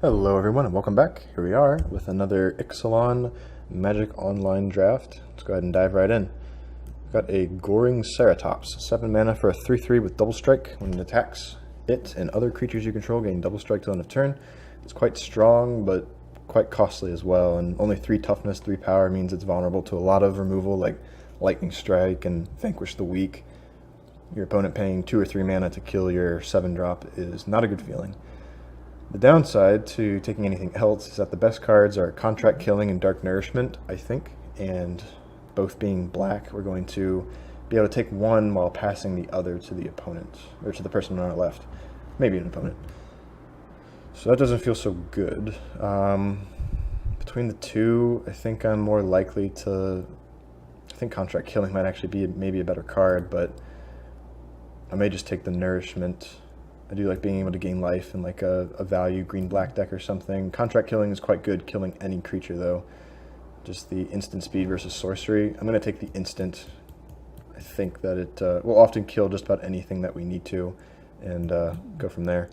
Hello everyone and welcome back. Here we are with another Ixalan Magic Online draft. Let's go ahead and dive right in. We've got a Goring Ceratops, 7 mana for a 3/3 with double strike. When it attacks, it and other creatures you control gain double strike till end of turn. It's quite strong but quite costly as well, and only 3 toughness, 3 power means it's vulnerable to a lot of removal like Lightning Strike and Vanquish the Weak. Your opponent paying 2 or 3 mana to kill your 7-drop is not a good feeling. The downside to taking anything else is that the best cards are Contract Killing and Dark Nourishment, I think, and both being black, we're going to be able to take one while passing the other to the opponent, or to the person on our left, maybe an opponent. So that doesn't feel so good. Between the two, I think I'm more likely to... I think Contract Killing might actually be maybe a better card, but I may just take the Nourishment. I do like being able to gain life in like a value green-black deck or something. Contract Killing is quite good, killing any creature though. Just the instant speed versus sorcery. I'm going to take the instant. I think that it will often kill just about anything that we need to, and go from there.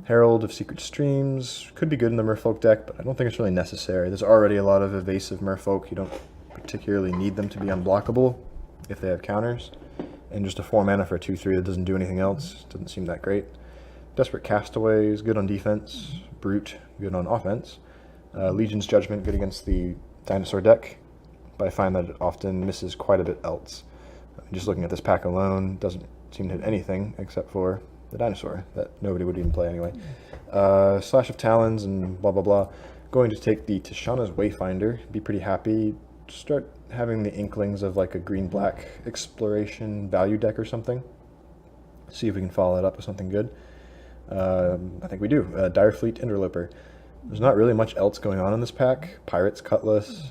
Herald of Secret Streams could be good in the Merfolk deck, but I don't think it's really necessary. There's already a lot of evasive Merfolk. You don't particularly need them to be unblockable if they have counters. And just a 4 mana for a 2/3 that doesn't do anything else. Doesn't seem that great. Desperate Castaway is good on defense. Brute, good on offense. Legion's Judgment, good against the dinosaur deck. But I find that it often misses quite a bit else. Just looking at this pack alone, doesn't seem to hit anything except for the dinosaur that nobody would even play anyway. Slash of Talons and blah blah blah. Going to take the Tishana's Wayfinder. Be pretty happy. Start having the inklings of like a green-black exploration value deck or something. See if we can follow it up with something good. I think we do. Direfleet Interloper. There's not really much else going on in this pack. Pirate's Cutlass.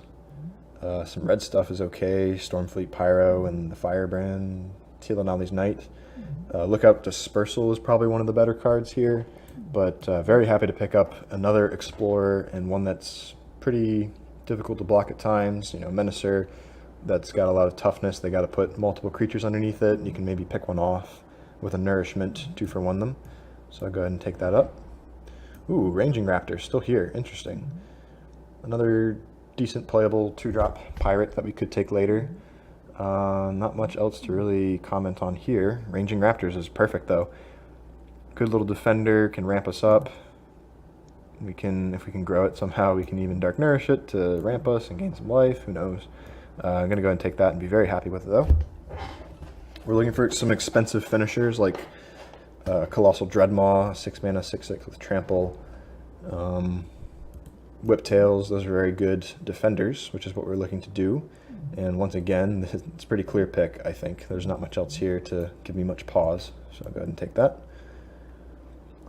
Some red stuff is okay. Stormfleet Pyro and the Firebrand. Tealanali's Knight. Lookout Dispersal is probably one of the better cards here. But very happy to pick up another Explorer and one that's pretty difficult to block at times. You know, Menacer, that's got a lot of toughness. They got to put multiple creatures underneath it, and you can maybe pick one off with a Nourishment, 2-for-1 them. So I'll go ahead and take that up. Ooh, Ranging Raptor, still here. Interesting. Another decent playable 2-drop pirate that we could take later. Not much else to really comment on here. Ranging Raptors is perfect, though. Good little defender, can ramp us up. We can, if we can grow it somehow, we can even Dark Nourish it to ramp us and gain some life. Who knows? I'm going to go ahead and take that and be very happy with it, though. We're looking for some expensive finishers like Colossal Dreadmaw, 6 mana, 6/6 with Trample. Whiptails, those are very good defenders, which is what we're looking to do. And once again, it's a pretty clear pick, I think. There's not much else here to give me much pause, so I'll go ahead and take that.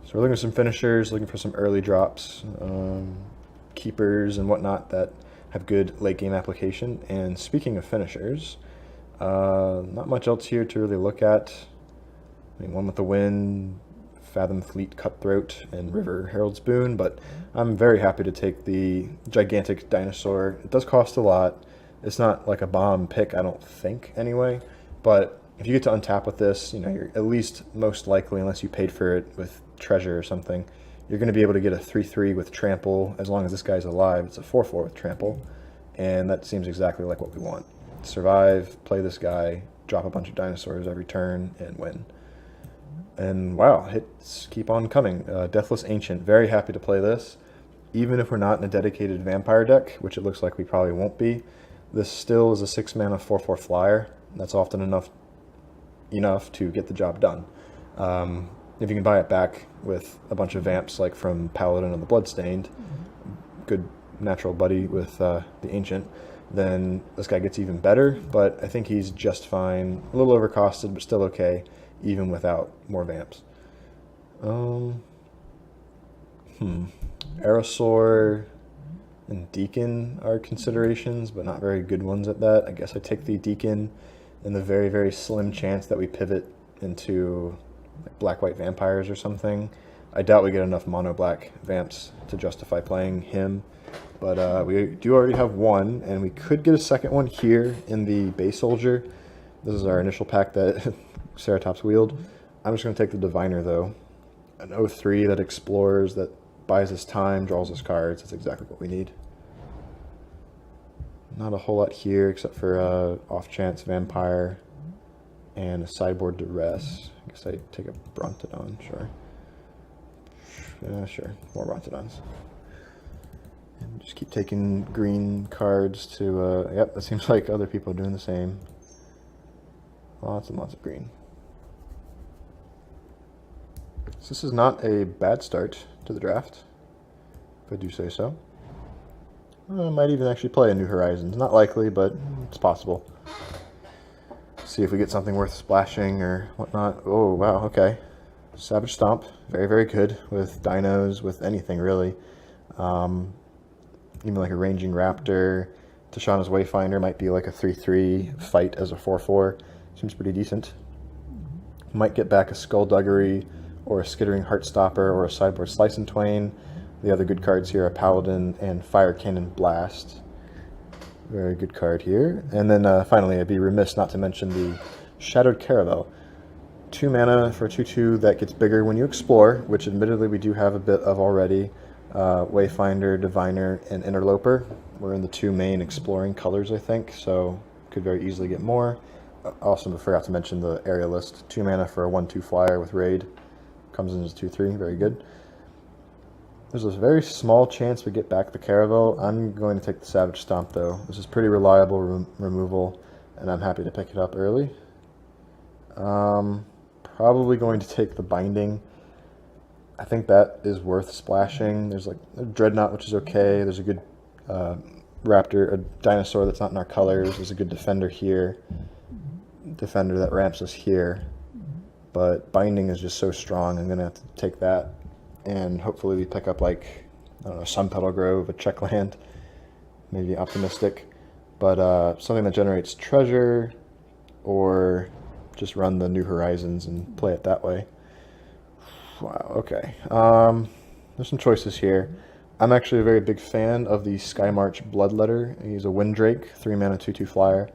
So we're looking for some finishers, looking for some early drops, keepers and whatnot that have good late game application. And speaking of finishers, not much else here to really look at. I mean, One with the Wind, Fathom Fleet Cutthroat, and River Herald's Boon, but I'm very happy to take the gigantic dinosaur. It does cost a lot. It's not like a bomb pick, I don't think, anyway, but if you get to untap with this, you know, you're at least most likely, unless you paid for it with treasure or something, you're going to be able to get a 3/3 with Trample as long as this guy's alive. It's a 4/4 with Trample, and that seems exactly like what we want. Survive, play this guy, drop a bunch of dinosaurs every turn, and win. And wow, hits keep on coming. Deathless Ancient, very happy to play this. Even if we're not in a dedicated vampire deck, which it looks like we probably won't be, this still is a 6 mana 4/4 flyer. That's often enough to get the job done. If you can buy it back with a bunch of vamps like from Paladin and the Bloodstained, good natural buddy with the Ancient, then this guy gets even better, but I think he's just fine. A little overcosted, but still okay, even without more vamps. Aerosaur and Deacon are considerations, but not very good ones at that. I guess I take the Deacon in the very, very slim chance that we pivot into like black-white vampires or something. I doubt we get enough mono-black vamps to justify playing him, but we do already have one, and we could get a second one here in the Bay Soldier. This is our initial pack that Ceratops wield. I'm just going to take the Diviner, though. An 0/3 that explores, that buys us time, draws us cards. That's exactly what we need. Not a whole lot here except for off chance vampire and a sideboard duress. I guess I take a Brontodon, sure. Sure, more Brontodons. And just keep taking green cards to, yep, that seems like other people are doing the same. Lots and lots of green. So this is not a bad start to the draft, if I do say so. I might even actually play a New Horizons. Not likely, but it's possible. See if we get something worth splashing or whatnot. Oh, wow, okay. Savage Stomp, very, very good with dinos, with anything really. Even like a Ranging Raptor. Tashana's Wayfinder might be like a 3/3 fight as a 4/4. Seems pretty decent. Might get back a Skullduggery or a Skittering Heartstopper or a sideboard Slice and Twain. The other good cards here are Paladin and Fire Cannon Blast. Very good card here. And then finally, I'd be remiss not to mention the Shadowed Caravel. 2 mana for a 2/2 that gets bigger when you explore, which admittedly we do have a bit of already. Wayfinder, Diviner, and Interloper. We're in the 2 main exploring colors, I think, so could very easily get more. Also forgot to mention the Aerialist. 2 mana for a 1/2 flyer with Raid. Comes in as 2/3, very good. There's a very small chance we get back the Caravel. I'm going to take the Savage Stomp, though. This is pretty reliable removal, and I'm happy to pick it up early. Probably going to take the Binding. I think that is worth splashing. There's like a Dreadnought, which is okay. There's a good Raptor, a Dinosaur that's not in our colors. There's a good Defender here. Defender that ramps us here. But Binding is just so strong. I'm going to have to take that. And hopefully we pick up like, I don't know, Sunpetal Grove, a check land, maybe Optimistic, but something that generates treasure, or just run the New Horizons and play it that way. Wow, okay. There's some choices here. I'm actually a very big fan of the Skymarch Bloodletter. He's a Windrake, 3 mana 2/2 flyer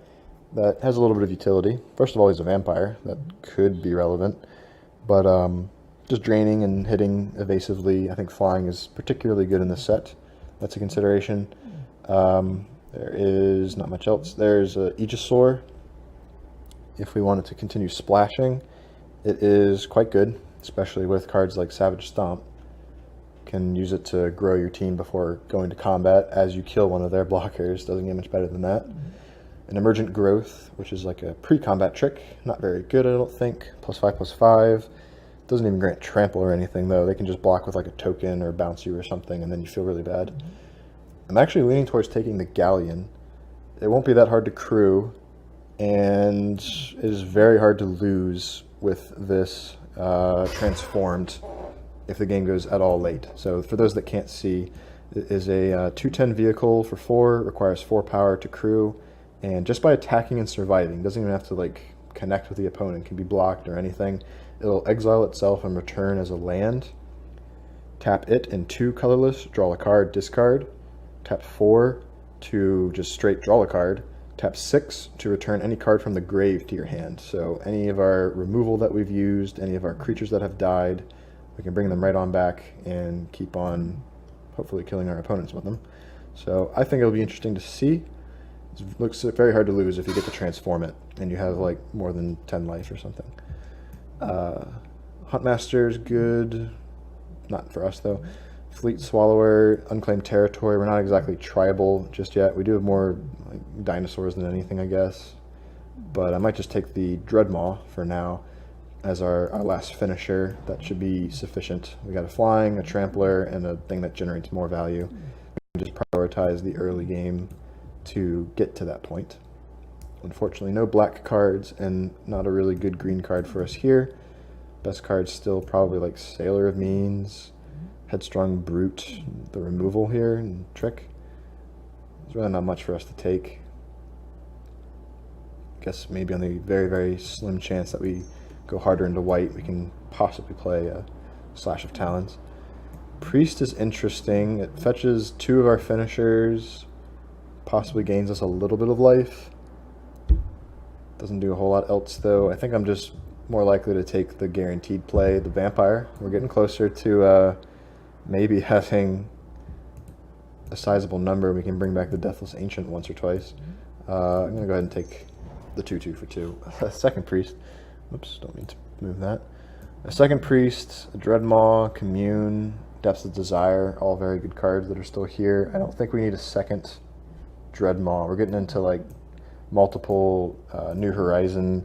that has a little bit of utility. First of all, he's a vampire. That could be relevant, but just draining and hitting evasively. I think flying is particularly good in this set. That's a consideration. There is not much else. There's Aegisaur. If we wanted to continue splashing, it is quite good, especially with cards like Savage Stomp. Can use it to grow your team before going to combat as you kill one of their blockers. Doesn't get much better than that. An Emergent Growth, which is like a pre-combat trick. Not very good, I don't think. +5/+5. Doesn't even grant trample or anything, though. They can just block with like a token or bounce you or something, and then you feel really bad. I'm actually leaning towards taking the Galleon. It won't be that hard to crew, and it is very hard to lose with this transformed if the game goes at all late. So for those that can't see, it is a 2/10 vehicle for 4, requires 4 power to crew, and just by attacking and surviving, doesn't even have to like connect with the opponent, can be blocked or anything. It'll exile itself and return as a land. Tap it and 2 colorless, draw a card, discard. Tap 4 to just straight draw a card. Tap 6 to return any card from the grave to your hand. So any of our removal that we've used, any of our creatures that have died, we can bring them right on back and keep on hopefully killing our opponents with them. So I think it'll be interesting to see. It looks very hard to lose if you get to transform it and you have like more than 10 life or something. Huntmaster's good, not for us though. Fleet Swallower, Unclaimed Territory. We're not exactly tribal just yet. We do have more like dinosaurs than anything, I guess. But I might just take the Dreadmaw for now as our last finisher. That should be sufficient. We got a flying, a trampler, and a thing that generates more value. We just prioritize the early game to get to that point. Unfortunately, no black cards and not a really good green card for us here. Best card's still probably like Sailor of Means, Headstrong Brute, the removal here, and Trick. There's really not much for us to take. Guess maybe on the very, very slim chance that we go harder into white, we can possibly play a Slash of Talons. Priest is interesting. It fetches 2 of our finishers, possibly gains us a little bit of life. Doesn't do a whole lot else though. I think I'm just more likely to take the guaranteed play, the Vampire. We're getting closer to maybe having a sizable number, we can bring back the Deathless Ancient once or twice. I'm going to go ahead and take the 2/2 for 2. A second priest. Oops, don't mean to move that. A second priest, a Dreadmaw, Commune, Depths of Desire, all very good cards that are still here. I don't think we need a second Dreadmaw. We're getting into like multiple New Horizon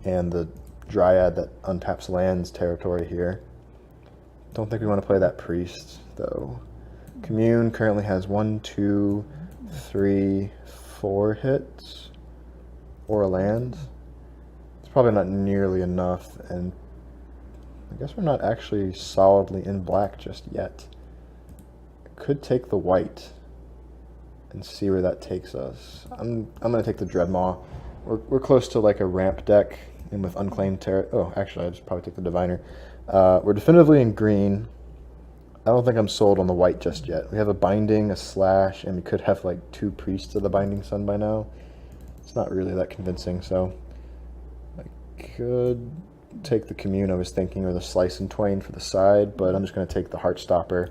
and the Dryad that untaps lands territory here. Don't think we want to play that priest though. Commune currently has 1, 2, 3, 4 hits or a land. It's probably not nearly enough, and I guess we're not actually solidly in black just yet. Could take the white and see where that takes us. I'm gonna take the Dreadmaw. We're close to like a ramp deck, and with unclaimed terra. Oh, actually, I just probably take the Diviner. We're definitively in green. I don't think I'm sold on the white just yet. We have a Binding, a Slash, and we could have like 2 Priests of the Binding Sun by now. It's not really that convincing, so I could take the Commune I was thinking, or the Slice and Twain for the side, but I'm just going to take the Heartstopper.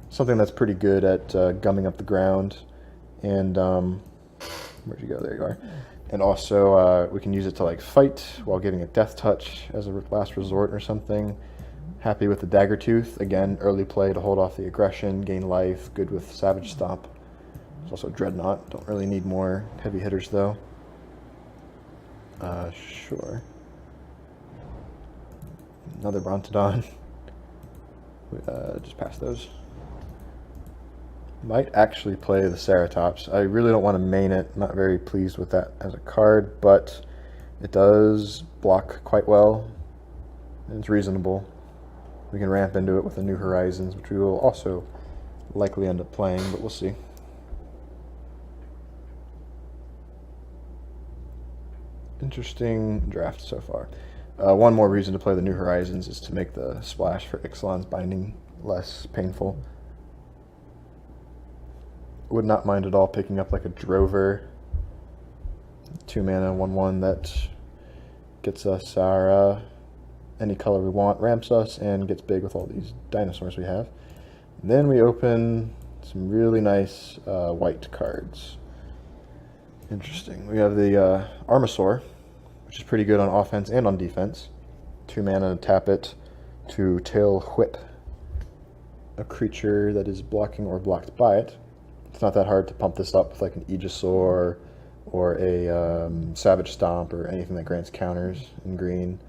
Something that's pretty good at gumming up the ground. And where'd you go? There you are. And also we can use it to like fight while giving a Death Touch as a last resort or something. Happy with the Daggertooth. Again, early play to hold off the aggression, gain life. Good with Savage Stomp. There's also Dreadnought. Don't really need more heavy hitters though. Sure. Another Brontodon. Just pass those. Might actually play the Ceratops. I really don't want to main it. Not very pleased with that as a card, but it does block quite well, and it's reasonable. We can ramp into it with the New Horizons, which we will also likely end up playing, but we'll see. Interesting draft so far. One more reason to play the New Horizons is to make the splash for Ixalan's Binding less painful. Would not mind at all picking up like a Drover, 2 mana, 1/1 that gets us our any color we want, ramps us, and gets big with all these dinosaurs we have. And then we open some really nice white cards. Interesting. We have the Armasaur, which is pretty good on offense and on defense. 2 mana, tap it to Tail Whip a creature that is blocking or blocked by it. It's not that hard to pump this up with like an Aegisaur or a Savage Stomp or anything that grants counters in green.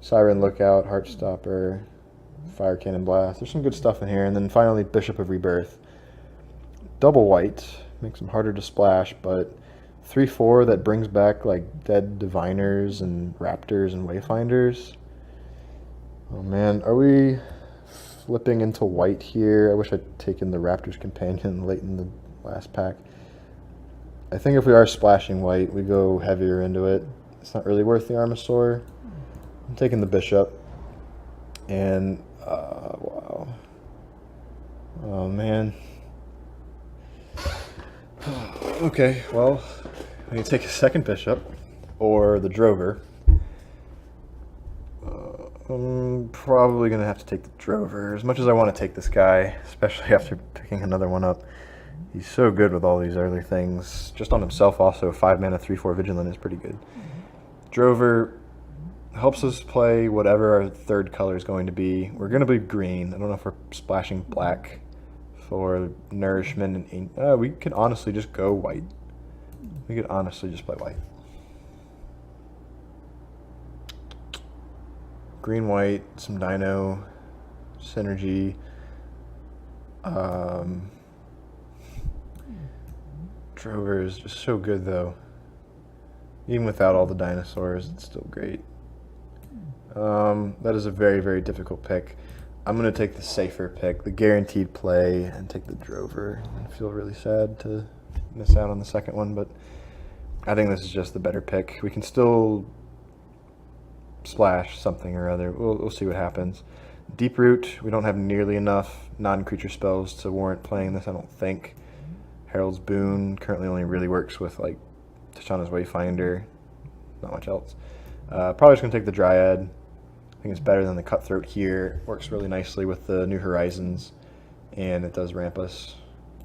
Siren Lookout, Heartstopper, Fire Cannon Blast. There's some good stuff in here. And then finally, Bishop of Rebirth. Double white. Makes them harder to splash, but 3/4 that brings back like dead Diviners and Raptors and Wayfinders. Oh man, are we flipping into white here? I wish I'd taken the Raptor's Companion late in the last pack. I think if we are splashing white, we go heavier into it. It's not really worth the Armasaur. I'm taking the Bishop. And, wow. Oh, man. Okay, well, we can take a second Bishop, or the Drover. I'm probably going to have to take the Drover, as much as I want to take this guy, especially after picking another one up. He's so good with all these early things. Just on himself also, 5 mana, 3/4 Vigilant is pretty good. Drover helps us play whatever our third color is going to be. We're going to be green. I don't know if we're splashing black for nourishment. And we could honestly just go white. We could honestly just play white. Green, white, some Dino, Synergy. Drover is just so good though. Even without all the dinosaurs, it's still great. That is a very, very difficult pick. I'm going to take the safer pick, the guaranteed play, and take the Drover. I feel really sad to miss out on the second one, but I think this is just the better pick. We can still splash something or other. We'll see what happens. Deeproot, we don't have nearly enough non-creature spells to warrant playing this, I don't think. Herald's Boon currently only really works with like Tashana's Wayfinder, not much else. Probably just going to take the Dryad. I think it's better than the Cutthroat here. Works really nicely with the New Horizons. and it does ramp us.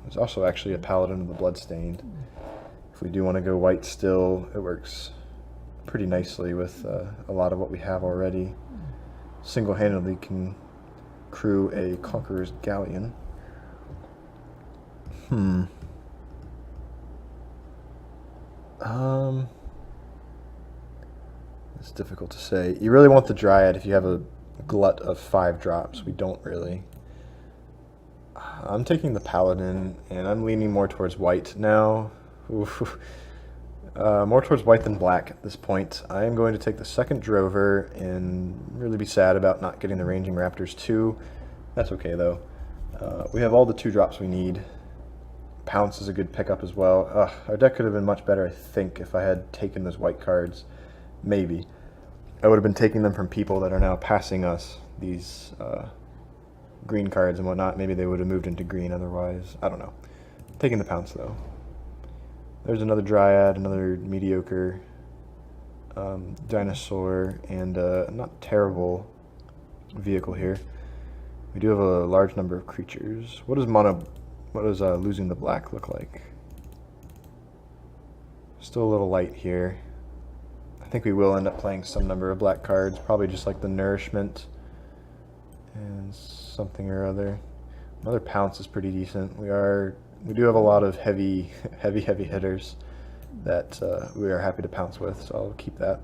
There's also actually a Paladin of the Bloodstained. If we do want to go white still, it works pretty nicely with a lot of what we have already. Single-handedly can crew a Conqueror's Galleon. It's difficult to say. You really want the Dryad if you have a glut of 5 drops. We don't really. I'm taking the Paladin, and I'm leaning more towards white now. More towards white than black at this point. I am going to take the second Drover and really be sad about not getting the Ranging Raptors too. That's okay though. We have all the 2 drops we need. Pounce is a good pickup as well. Our deck could have been much better, I think, if I had taken those white cards. Maybe. I would have been taking them from people that are now passing us these green cards and whatnot. Maybe they would have moved into green otherwise. I don't know. Taking the Pounce though. There's another Dryad, another mediocre dinosaur, and a not terrible vehicle here. We do have a large number of creatures. What does losing the black look like? Still a little light here. I think we will end up playing some number of black cards, probably just like the Nourishment and something or other. Another Pounce is pretty decent. We do have a lot of heavy hitters that we are happy to pounce with, so I'll keep that.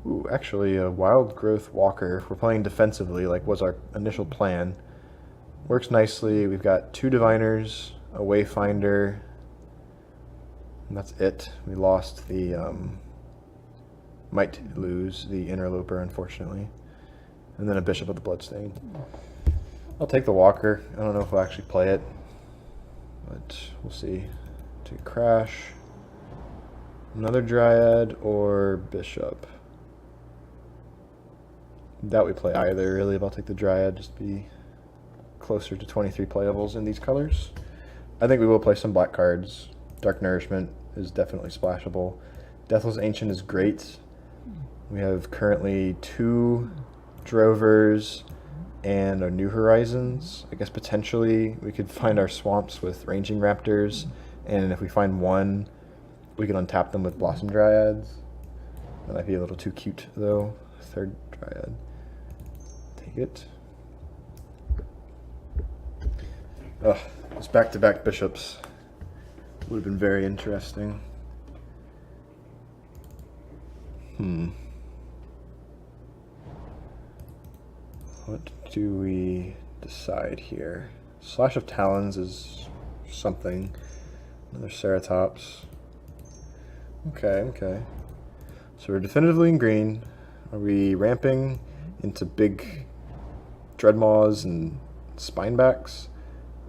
Ooh, actually a Wild Growth Walker, if we're playing defensively like was our initial plan, works nicely. We've got 2 Diviners, a Wayfinder, and that's it. We lost the, might lose the Interloper unfortunately, and then a Bishop of the Bloodstained. I'll take the Walker. I don't know if we'll actually play it, but we'll see. Take Crash, another Dryad, or Bishop. Doubt we play either, really, but I'll take the Dryad, just be closer to 23 playables in these colors. I think we will play some black cards. Dark Nourishment is definitely splashable. Deathless Ancient is great. We have currently 2 Drovers and our New Horizons. I guess potentially we could find our swamps with Ranging Raptors, and if we find 1, we can untap them with Blossom Dryads. That might be a little too cute though. 3rd Dryad. Take it. Ugh, those back-to-back bishops would have been very interesting. What do we decide here? Slash of Talons is something. Another Ceratops. Okay. So we're definitively in green. Are we ramping into big Dreadmaws and Spinebacks?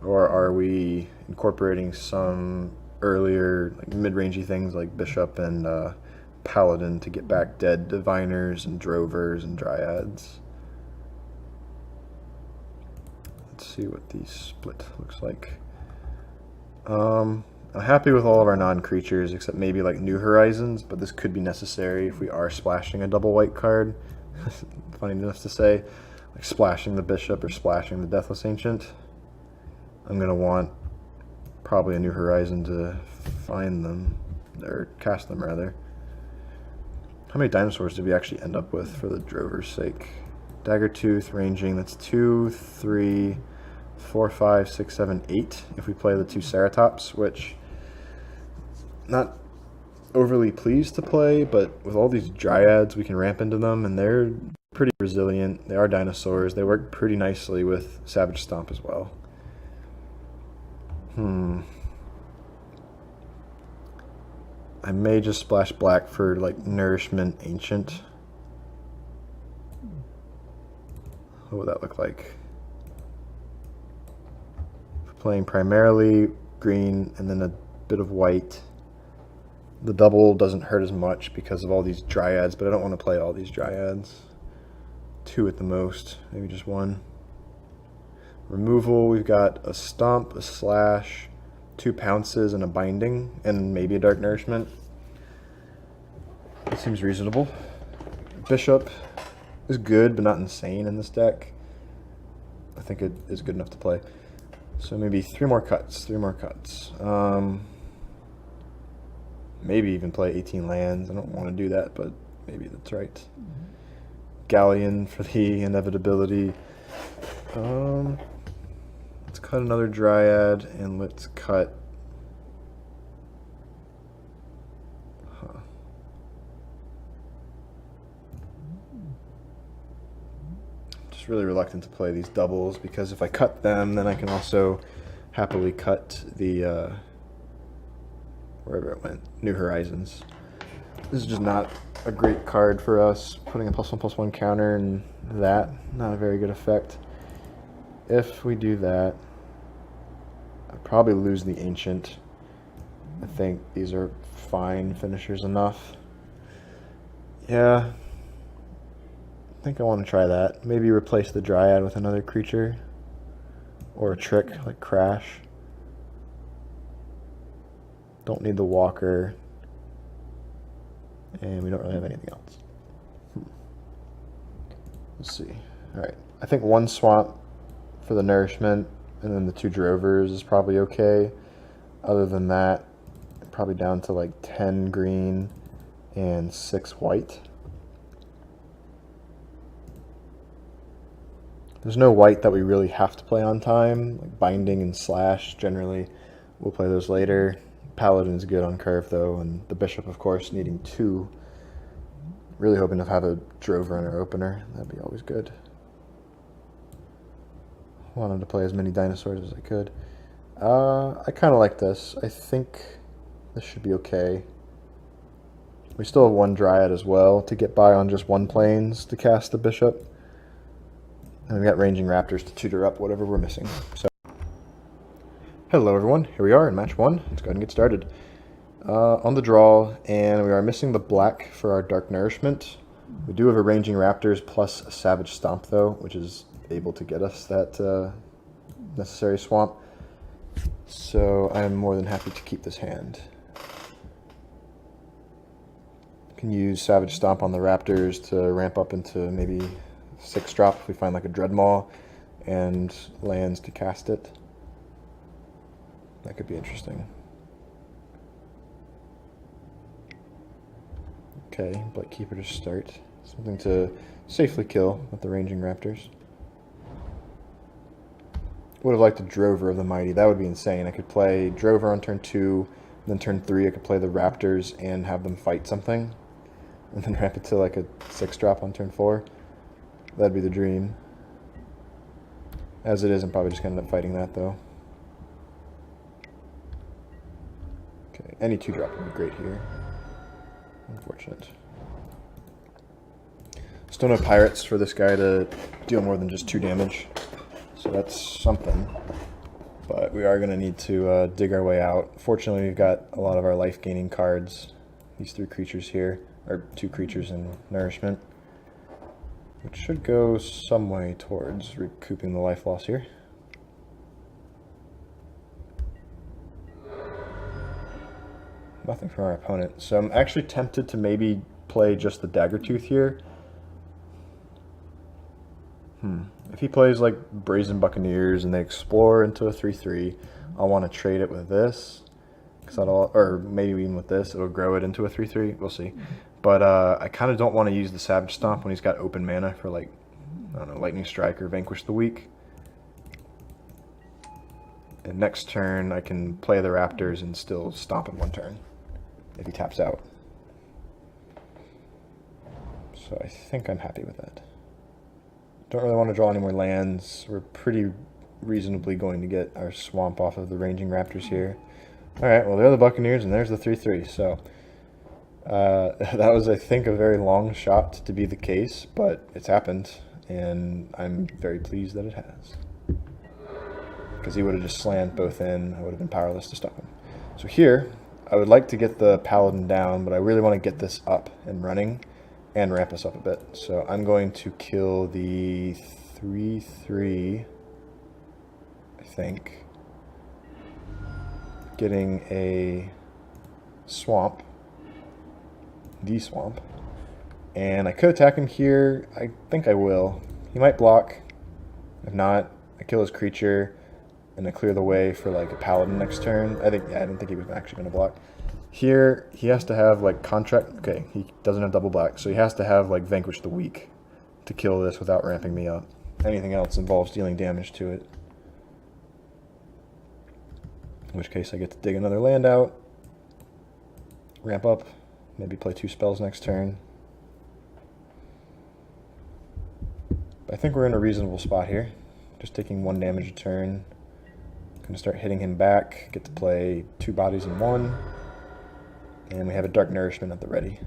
Or are we incorporating some earlier like mid-rangey things like Bishop and Paladin to get back dead Diviners and Drovers and Dryads? Let's see what the split looks like. I'm happy with all of our non-creatures except maybe like New Horizons, but this could be necessary if we are splashing a double white card. Funny enough to say, like splashing the Bishop or splashing the Deathless Ancient. I'm going to want probably a New Horizon to find them, or cast them rather. How many dinosaurs did we actually end up with for the Drover's sake? Daggertooth, Ranging, that's 2, 3, 4, 5, 6, 7, 8 if we play the 2 Ceratops, which not overly pleased to play, but with all these Dryads we can ramp into them and they're pretty resilient. They are dinosaurs. They work pretty nicely with Savage Stomp as well. I may just splash black for like Nourishment Ancient. What would that look like? Playing primarily green and then a bit of white. The double doesn't hurt as much because of all these Dryads, but I don't want to play all these Dryads. 2 at the most, maybe just 1. Removal, we've got a Stomp, a Slash, 2 Pounces, and a Binding, and maybe a Dark Nourishment. That seems reasonable. Bishop is good, but not insane in this deck. I think it is good enough to play. So maybe 3 more cuts, 3 more cuts. Maybe even play 18 lands. I don't want to do that, but maybe that's right. Galleon for the inevitability. Let's cut another Dryad, and let's cut... Just really reluctant to play these doubles, because if I cut them, then I can also happily cut the... wherever it went, New Horizons. This is just not a great card for us. Putting a +1/+1 counter and that, not a very good effect. If we do that, I'd probably lose the Ancient. I think these are fine finishers enough. Yeah, I think I want to try that. Maybe replace the Dryad with another creature. Or a trick, like Crash. Don't need the Walker, and we don't really have anything else. Let's see. Alright, I think 1 swamp for the nourishment, and then the 2 drovers is probably okay. Other than that, probably down to like 10 green and 6 white. There's no white that we really have to play on time, like Binding and Slash. Generally, we'll play those later. Paladin's good on curve though, and the Bishop, of course, needing 2. Really hoping to have a Drover in our opener. That'd be always good. Wanted to play as many dinosaurs as I could. I kind of like this. I think this should be okay. We still have 1 Dryad as well to get by on just 1 plains to cast the Bishop. And we got Ranging Raptors to tutor up whatever we're missing. So. Hello everyone, here we are in match 1. Let's go ahead and get started. On the draw, and we are missing the black for our Dark Nourishment. We do have a Ranging Raptors plus a Savage Stomp though, which is able to get us that necessary swamp. So I'm more than happy to keep this hand. Can use Savage Stomp on the Raptors to ramp up into maybe 6 drop if we find like a Dreadmaw, and lands to cast it. That could be interesting. Okay, Blightkeeper to start. Something to safely kill with the Ranging Raptors. Would have liked a Drover of the Mighty. That would be insane. I could play Drover on turn 2, then turn 3 I could play the Raptors and have them fight something. And then ramp it to like a 6 drop on turn 4. That'd be the dream. As it is, I'm probably just going to end up fighting that though. Okay, any 2 drop would be great here. Unfortunate. Still no Pirates for this guy to deal more than just 2 damage. So that's something. But we are going to need to dig our way out. Fortunately, we've got a lot of our life-gaining cards. These 3 creatures here, or 2 creatures in Nourishment, which should go some way towards recouping the life loss here. Nothing from our opponent. So I'm actually tempted to maybe play just the Daggertooth here. If he plays like Brazen Buccaneers and they explore into a 3/3, I'll want to trade it with this. Or maybe even with this, it'll grow it into a 3/3. We'll see. But I kind of don't want to use the Savage Stomp when he's got open mana for like, I don't know, Lightning Strike or Vanquish the Weak. And next turn I can play the Raptors and still stomp in 1 turn if he taps out. So I think I'm happy with that. Don't really want to draw any more lands. We're pretty reasonably going to get our swamp off of the Ranging Raptors here. Alright, well, they're the Buccaneers, and there's the 3/3. So that was, I think, a very long shot to be the case, but it's happened, and I'm very pleased that it has. Because he would have just slammed both in. I would have been powerless to stop him. So here, I would like to get the Paladin down, but I really want to get this up and running and ramp us up a bit. So I'm going to kill the 3/3, I think. Getting a swamp, the swamp. And I could attack him here. I think I will. He might block. If not, I kill his creature. and to clear the way for like a paladin next turn. I didn't think he was actually going to block. Here, he has to have like contract. Okay, he doesn't have double black, so he has to have like vanquish the weak to kill this without ramping me up. Anything else involves dealing damage to it. In which case I get to dig another land out, ramp up, maybe play 2 spells next turn. But I think we're in a reasonable spot here. Just taking 1 damage a turn. Gonna start hitting him back, get to play 2 bodies in 1. And we have a Dark Nourishment at the ready.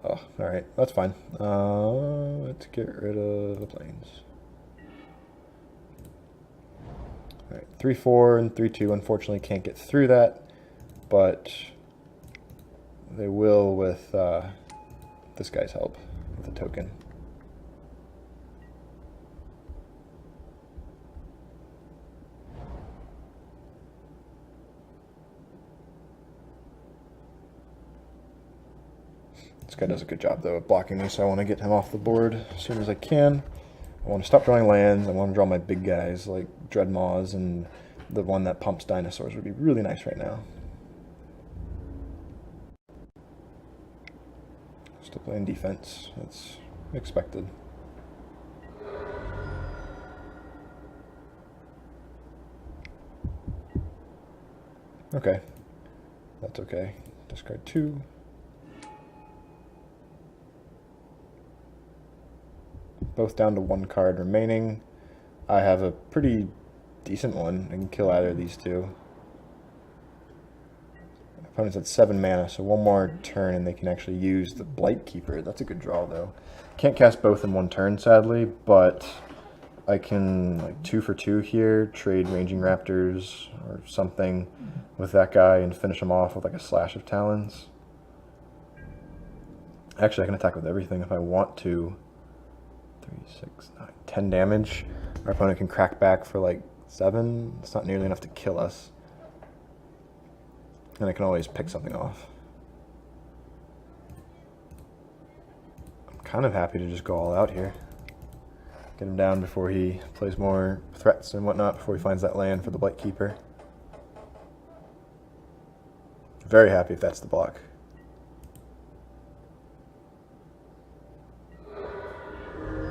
Oh, alright, that's fine. Let's get rid of the planes. Alright, 3-4 and 3-2 unfortunately can't get through that, but they will with this guy's help with the token. This guy does a good job, though, of blocking me, so I want to get him off the board as soon as I can. I want to stop drawing lands. I want to draw my big guys, like Dreadmaws, and the one that pumps dinosaurs would be really nice right now. Still playing defense. That's expected. Okay. That's okay. Discard 2. Both down to 1 card remaining. I have a pretty decent one. I can kill either of these 2. My opponent's at 7 mana, so 1 more turn and they can actually use the Blight Keeper. That's a good draw, though. Can't cast both in 1 turn, sadly, but I can, like, 2 for 2 here, trade Ranging Raptors or something with that guy and finish him off with, like, a Slash of Talons. Actually, I can attack with everything if I want to. 3, 6, 9, 10 damage. Our opponent can crack back for like 7. It's not nearly enough to kill us. And I can always pick something off. I'm kind of happy to just go all out here. Get him down before he plays more threats and whatnot, before he finds that land for the Blight Keeper. Very happy if that's the block.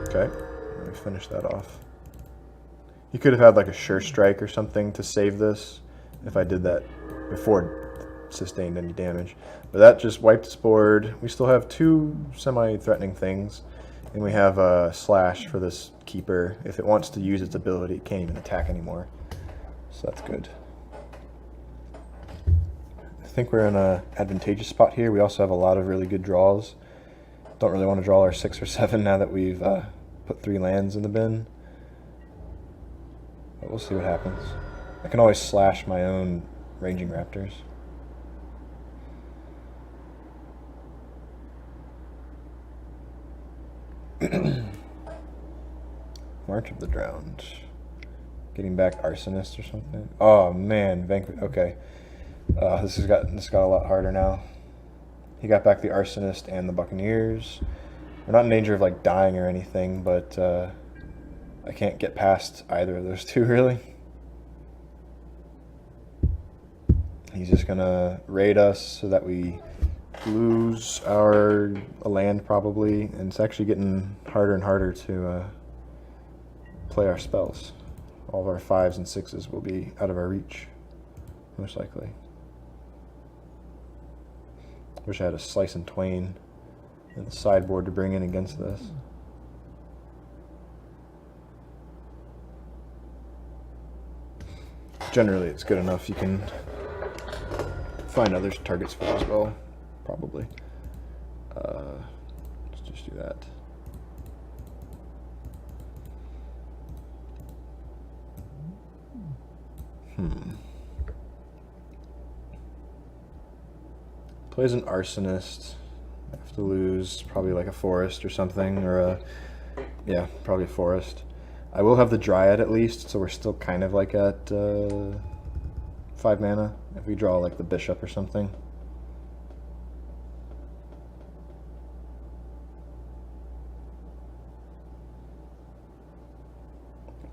Okay, let me finish that off. He could have had like a Sure Strike or something to save this if I did that before it sustained any damage. But that just wiped his board. We still have 2 semi-threatening things, and we have a Slash for this Keeper. If it wants to use its ability, it can't even attack anymore. So that's good. I think we're in an advantageous spot here. We also have a lot of really good draws. Don't really want to draw our 6 or 7 now that we've put 3 lands in the bin. But we'll see what happens. I can always slash my own Ranging Raptors. March of the Drowned. Getting back Arsonist or something. Oh man, okay. This got a lot harder now. He got back the Arsonist and the Buccaneers. We're not in danger of like dying or anything, but I can't get past either of those 2 really. He's just gonna raid us so that we lose a land probably, and it's actually getting harder and harder to play our spells. All of our 5s and 6s will be out of our reach, most likely. Wish I had a Slice and Twain and the sideboard to bring in against this. Generally, it's good enough. You can find other targets for it as well, probably. Let's just do that. Plays an Arsonist. I have to lose probably like a forest or something, or yeah, probably a forest. I will have the Dryad at least, so we're still kind of like at 5 mana if we draw like the Bishop or something.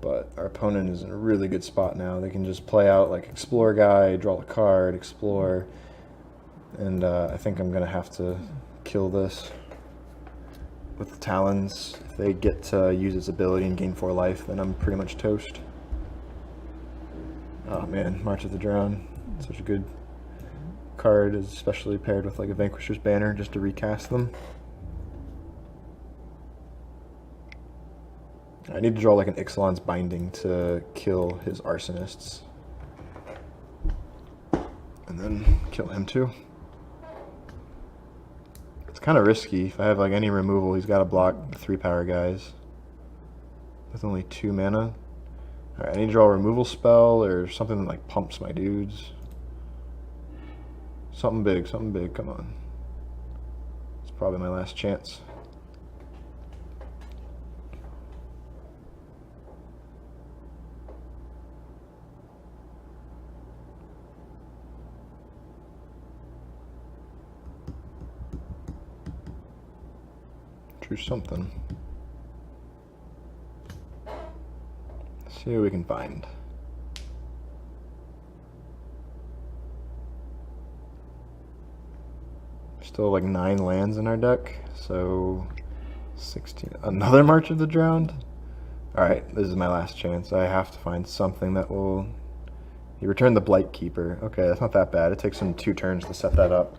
But our opponent is in a really good spot now. They can just play out like explore guy, draw a card, explore, and I think I'm gonna have to kill this with the Talons. If they get to use its ability and gain 4 life, then I'm pretty much toast. Oh man, March of the Drown, such a good card, especially paired with like a Vanquisher's Banner just to recast them. I need to draw like an Ixalan's Binding to kill his Arsonists. And then kill him too. It's kind of risky. If I have like any removal, he's got to block the 3-power guys with only 2 mana. Alright, I need to draw a removal spell or something that like pumps my dudes. Something big, come on. It's probably my last chance. Drew something. Let's see what we can find. Still like 9 lands in our deck, so 16. Another March of the Drowned? Alright, this is my last chance. I have to find something that will... He returned the Blight Keeper. Okay, that's not that bad. It takes him 2 turns to set that up.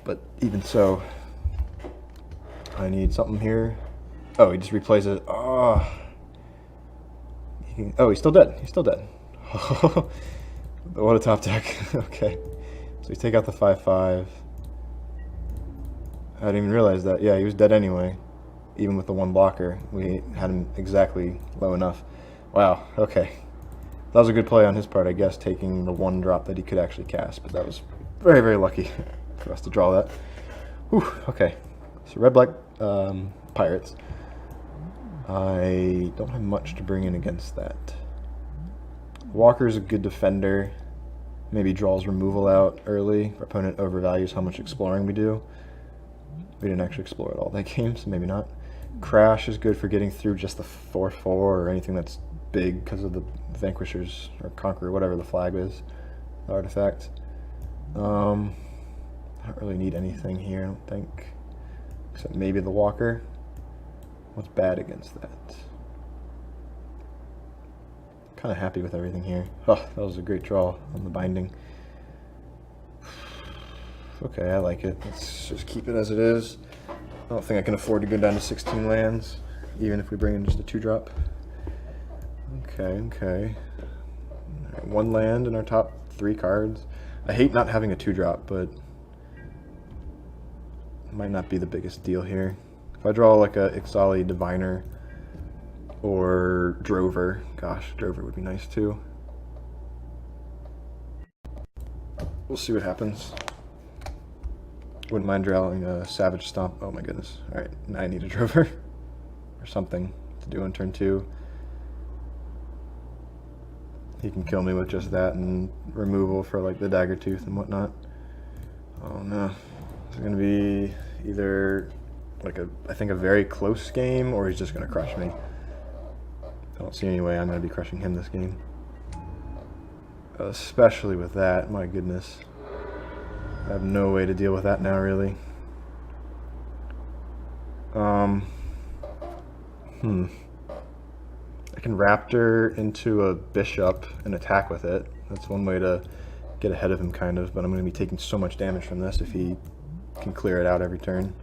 But even so, I need something here. Oh, he just replays it. Oh, he's still dead. He's still dead. What a top deck. Okay, so we take out the 5/5. I didn't even realize that. Yeah, he was dead anyway. Even with the 1 blocker, we had him exactly low enough. Wow, okay. That was a good play on his part, I guess, taking the 1 drop that he could actually cast, but that was very, very lucky for us to draw that. Whew, okay. So red-black pirates. I don't have much to bring in against that. Walker's a good defender. Maybe draws removal out early. Our opponent overvalues how much exploring we do. We didn't actually explore it all that game, so maybe not. Crash is good for getting through just the 4/4 or anything that's big because of the Vanquishers or Conqueror, whatever the flag is, the artifact. I don't really need anything here, I don't think. Except maybe the Walker. What's bad against that? Kind of happy with everything here. Oh, that was a great draw on the binding. Okay, I like it. Let's just keep it as it is. I don't think I can afford to go down to 16 lands, even if we bring in just a 2-drop. Okay. Right, 1 land in our top 3 cards. I hate not having a 2-drop, but it might not be the biggest deal here. If I draw like a Ixalan Diviner or Drover, gosh, Drover would be nice too. We'll see what happens. Wouldn't mind drawing a Savage Stomp. Oh my goodness. Alright, now I need a Drover or something to do on turn 2. He can kill me with just that and removal for like the Dagger Tooth and whatnot. Oh no. It's gonna be either like I think a very close game, or he's just gonna crush me. I don't see any way I'm gonna be crushing him this game. Especially with that, my goodness. I have no way to deal with that now, really. I can Raptor into a Bishop and attack with it. That's one way to get ahead of him, kind of, but I'm going to be taking so much damage from this if he can clear it out every turn.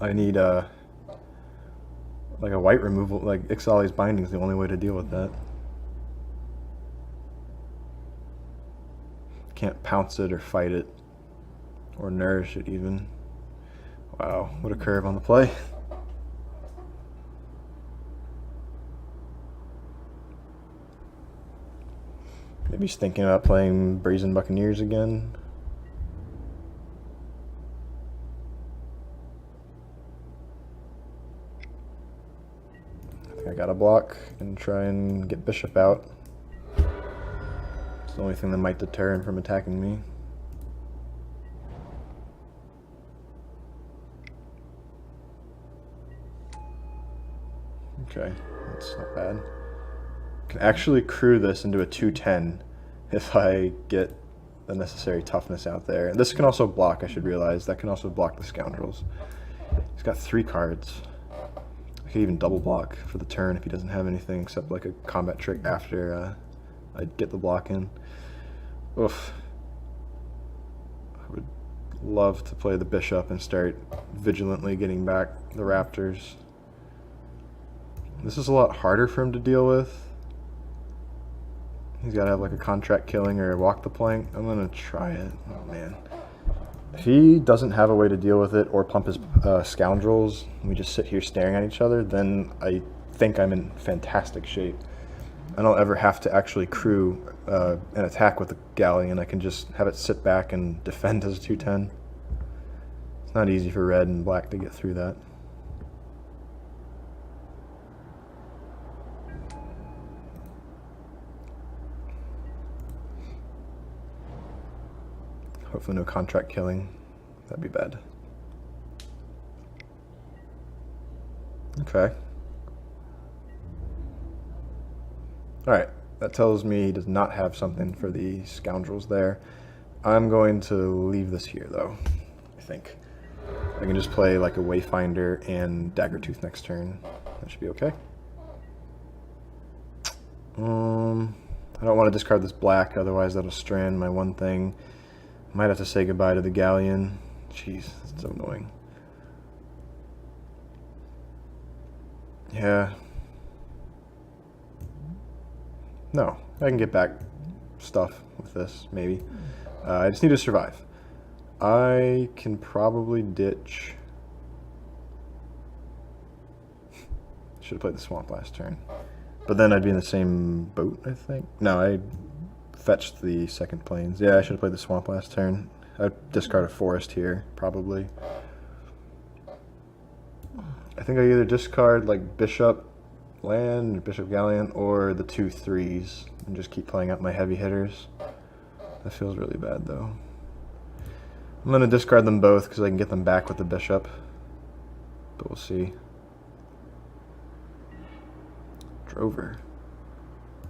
I need like a white removal, like Ixalan's Binding is the only way to deal with that. Can't pounce it or fight it or nourish it even. Wow, what a curve on the play. Maybe he's thinking about playing Brazen Buccaneers again. I think I gotta block and try and get Bishop out. It's the only thing that might deter him from attacking me. Okay, that's not bad. Can actually crew this into a 210 if I get the necessary toughness out there. And this can also block, I should realize. That can also block the scoundrels. He's got 3 cards. I could even double block for the turn if he doesn't have anything except like a combat trick after I get the block in. Oof. I would love to play the bishop and start vigilantly getting back the raptors. This is a lot harder for him to deal with. He's got to have like a contract killing or walk the plank. I'm going to try it. Oh man. If he doesn't have a way to deal with it or pump his scoundrels, and we just sit here staring at each other, then I think I'm in fantastic shape. I don't ever have to actually crew an attack with the galleon. I can just have it sit back and defend as a 210. It's not easy for red and black to get through that. Hopefully no contract killing. That'd be bad. Okay. Alright, that tells me he does not have something for the scoundrels there. I'm going to leave this here though, I think. I can just play like a Wayfinder and Daggertooth next turn. That should be okay. I don't want to discard this black, otherwise that'll strand my one thing. Might have to say goodbye to the galleon. Jeez, that's so annoying. Yeah. No, I can get back stuff with this, maybe. I just need to survive. I can probably ditch... Should have played the swamp last turn. But then I'd be in the same boat, I think. No, I fetched the second plains. Yeah, I should have played the swamp last turn. I'd discard a forest here, probably. I think I either discard like bishop land, or bishop galleon, or the 2 3s, and just keep playing out my heavy hitters. That feels really bad though. I'm going to discard them both because I can get them back with the bishop. But we'll see. Drover.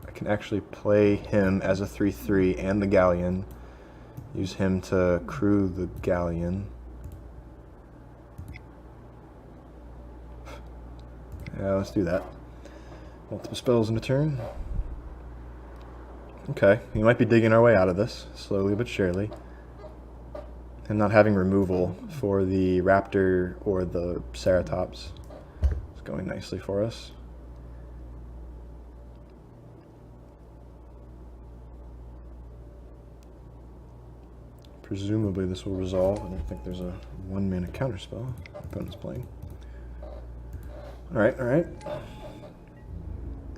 I can actually play him as a 3-3 and the galleon. Use him to crew the galleon. Yeah, let's do that. Multiple spells in a turn. Okay, we might be digging our way out of this, slowly but surely. And not having removal for the raptor or the ceratops is going nicely for us. Presumably this will resolve. I don't think there's a 1-mana counterspell my opponent's playing. Alright, alright.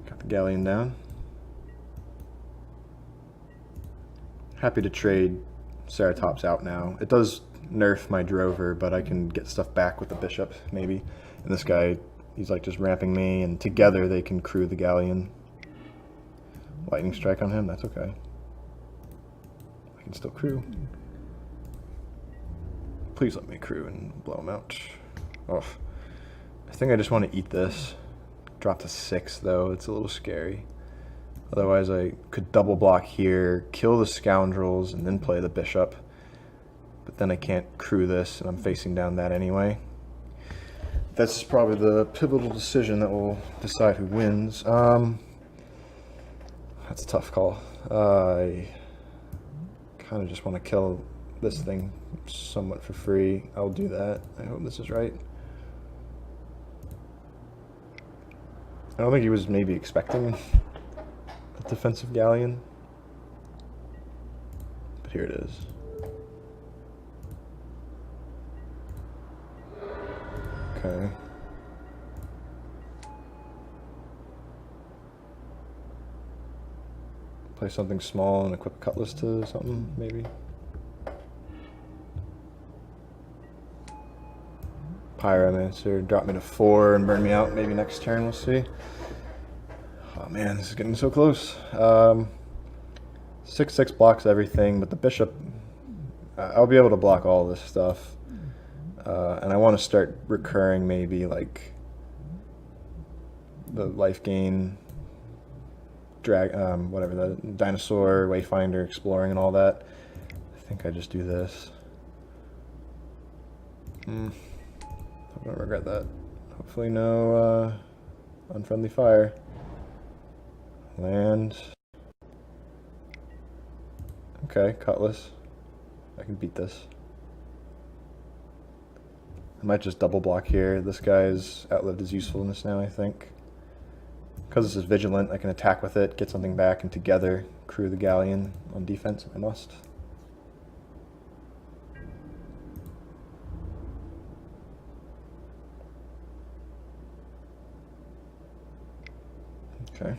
Got the galleon down. Happy to trade Ceratops out now. It does nerf my Drover, but I can get stuff back with the bishop, maybe. And this guy, he's like just ramping me, and together they can crew the galleon. Lightning strike on him, that's okay. I can still crew. Please let me crew and blow him out. Oh, I think I just want to eat this. Drop to 6 though, it's a little scary. Otherwise I could double block here, kill the scoundrels, and then play the bishop. But then I can't crew this, and I'm facing down that anyway. That's probably the pivotal decision that will decide who wins. That's a tough call. I kind of just want to kill this thing somewhat for free. I'll do that. I hope this is right. I don't think he was maybe expecting a defensive galleon, but here it is. Okay. Play something small and equip a cutlass to something, maybe. Pyromancer, drop me to 4 and burn me out maybe next turn, we'll see. Oh man, this is getting so close. 6/6 blocks everything, but the bishop, I'll be able to block all this stuff. And I want to start recurring maybe like the life gain, whatever, the dinosaur, wayfinder, exploring, and all that. I think I just do this. I'm gonna regret that. Hopefully no unfriendly fire. Land. Okay, cutlass. I can beat this. I might just double block here. This guy's outlived his usefulness now, I think. Because this is vigilant, I can attack with it, get something back, and together crew the galleon on defense if I must. Okay.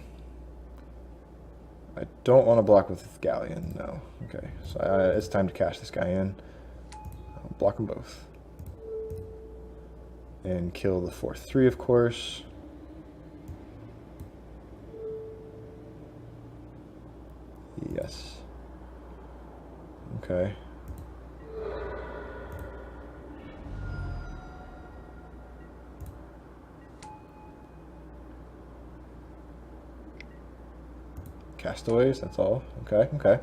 I don't want to block with galleon, no. Okay, so it's time to cash this guy in. I'll block them both. And kill the 4/3, of course. Yes. Okay. Castaways, that's all. Okay, okay.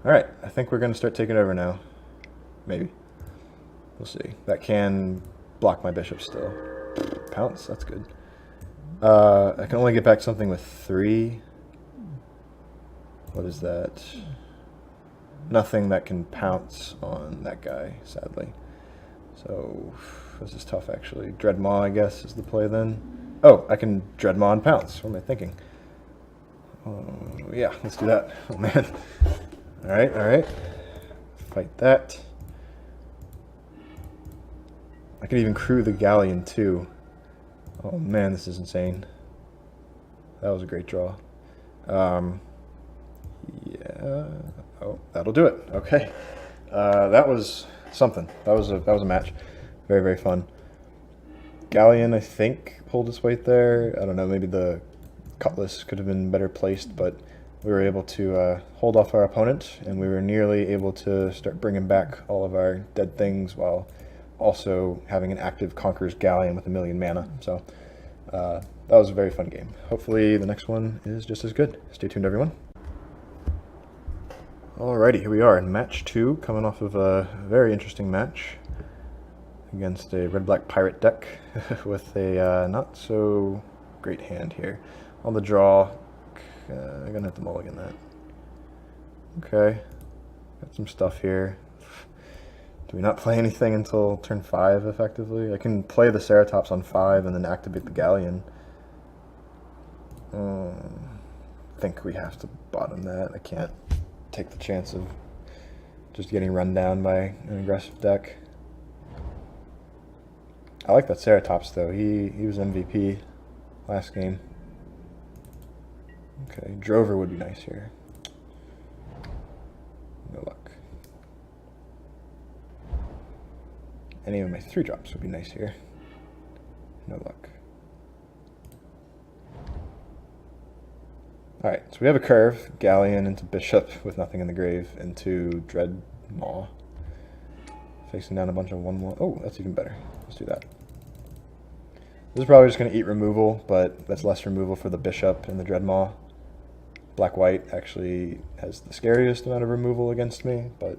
Alright, I think we're going to start taking over now. Maybe. We'll see. That can block my bishop still. Pounce, that's good. I can only get back something with 3. What is that? Nothing that can pounce on that guy, sadly. So, this is tough actually. Dreadmaw, I guess, is the play then. Oh, I can Dreadmaw and pounce. What am I thinking? Yeah, let's do that. Oh man. Alright, alright. Fight that. I could even crew the galleon too. Oh man, this is insane. That was a great draw. Yeah. Oh, that'll do it. Okay. That was something. That was a match. Very, very fun. Galleon, I think, pulled its weight there. I don't know, maybe the cutlass could have been better placed, but we were able to hold off our opponent, and we were nearly able to start bringing back all of our dead things while also having an active Conqueror's Galleon with 1,000,000 mana. So that was a very fun game. Hopefully the next one is just as good. Stay tuned, everyone. Alrighty, here we are in match 2, coming off of a very interesting match against a red-black pirate deck with a not so great hand here. On the draw, I'm gonna have to mulligan that. Okay, got some stuff here. Do we not play anything until turn 5 effectively? I can play the Ceratops on 5 and then activate the Galleon. I think we have to bottom that. I can't take the chance of just getting run down by an aggressive deck. I like that Ceratops though. He was MVP last game. Okay, Drover would be nice here. No luck. Any of my 3-drops would be nice here. No luck. Alright, so we have a curve. Galleon into Bishop with nothing in the grave into Dreadmaw. Facing down a bunch of 1/1. Oh, that's even better. Let's do that. This is probably just going to eat removal, but that's less removal for the Bishop and the Dreadmaw. Black-white actually has the scariest amount of removal against me, but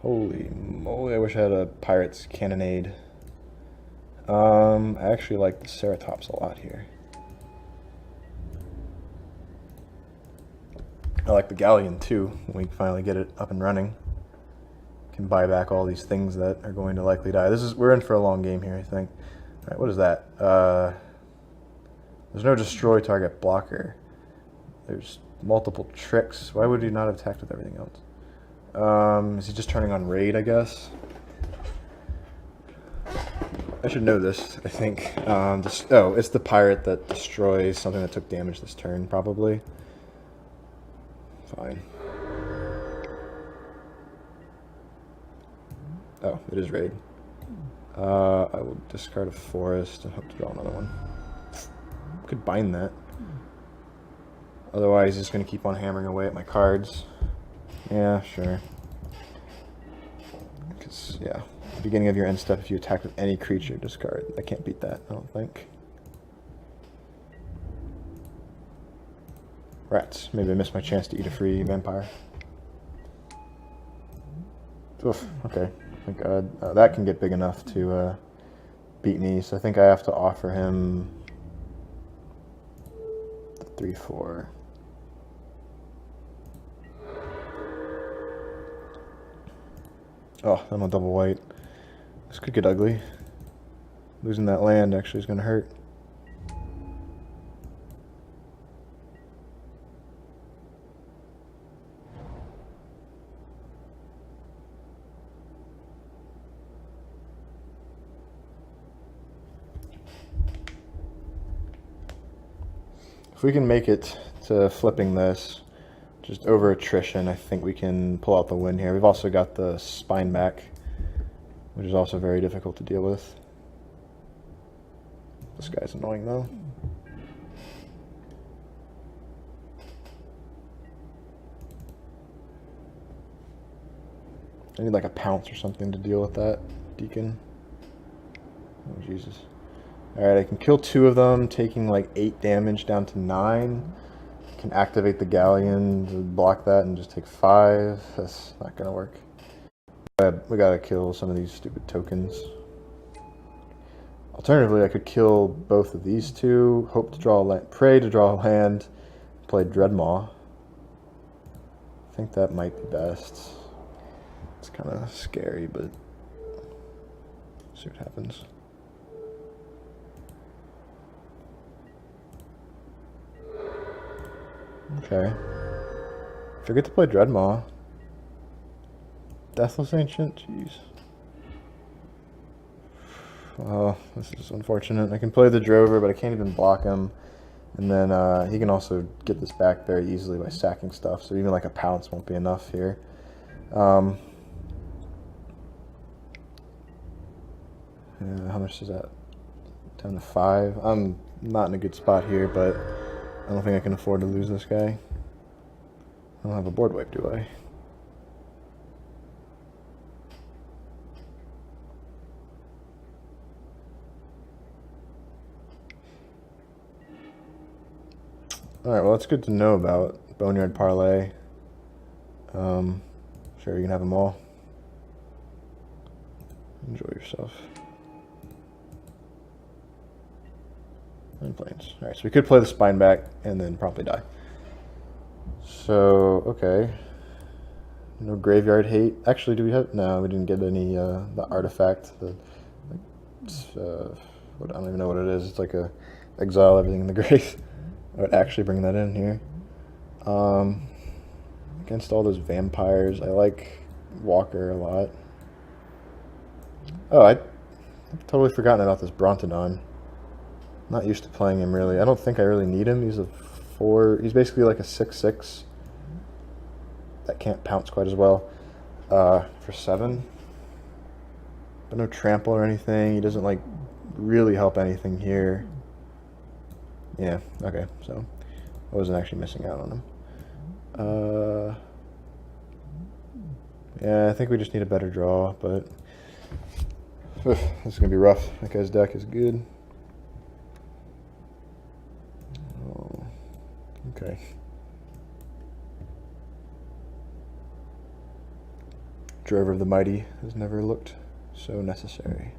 holy moly, I wish I had a Pirate's Cannonade. I actually like the Ceratops a lot here. I like the Galleon too, when we finally get it up and running. Can buy back all these things that are going to likely die. We're in for a long game here, I think. Alright, what is that? There's no destroy target blocker. There's multiple tricks. Why would he not have attacked with everything else? Is he just turning on raid, I guess? I should know this, I think. Oh, it's the pirate that destroys something that took damage this turn, probably. Fine. Oh, it is raid. I will discard a forest and hope to draw another one. Could bind that. Otherwise, he's going to keep on hammering away at my cards. Yeah, sure. Because, yeah, at the beginning of your end step, if you attack with any creature, discard. I can't beat that, I don't think. Rats. Maybe I missed my chance to eat a free vampire. Oof, okay. Thank God. That can get big enough to beat me, so I think I have to offer him the 3/4. Oh, I'm a double white. This could get ugly. Losing that land actually is going to hurt. If we can make it to flipping this, just over attrition, I think we can pull out the win here. We've also got the spine back, which is also very difficult to deal with. This guy's annoying though. I need like a pounce or something to deal with that deacon. Oh Jesus. Alright, I can kill 2 of them, taking like 8 damage down to 9. Can activate the galleon to block that and just take 5. That's not gonna work. We gotta kill some of these stupid tokens. Alternatively, I could kill both of these 2, hope to draw a land, pray to draw a land, play Dreadmaw. I think that might be best. It's kind of scary, but see what happens. Okay. Forget to play Dreadmaw. Deathless Ancient? Jeez. Oh, this is unfortunate. I can play the Drover, but I can't even block him. And then he can also get this back very easily by sacking stuff, so even like a pounce won't be enough here. Yeah, how much is that? Down to 5. I'm not in a good spot here, but I don't think I can afford to lose this guy. I don't have a board wipe, do I? Alright, well, that's good to know about Boneyard Parlay. Sure, you can have them all. Enjoy yourself. And planes. Alright, so we could play the spine back and then probably die. So, okay. No graveyard hate. Actually, do we have... No, we didn't get any, the artifact. The, what, I don't even know what it is. It's like a exile everything in the grave. I would actually bring that in here. Against all those vampires, I like Walker a lot. Oh, I've totally forgotten about this Brontodon. Not used to playing him, really. I don't think I really need him. He's a 4... He's basically like a 6/6. That can't pounce quite as well. For 7. But no trample or anything. He doesn't, like, really help anything here. Yeah, okay, so I wasn't actually missing out on him. Yeah, I think we just need a better draw, but this is going to be rough. That guy's deck is good. Oh, okay. Drover of the Mighty has never looked so necessary.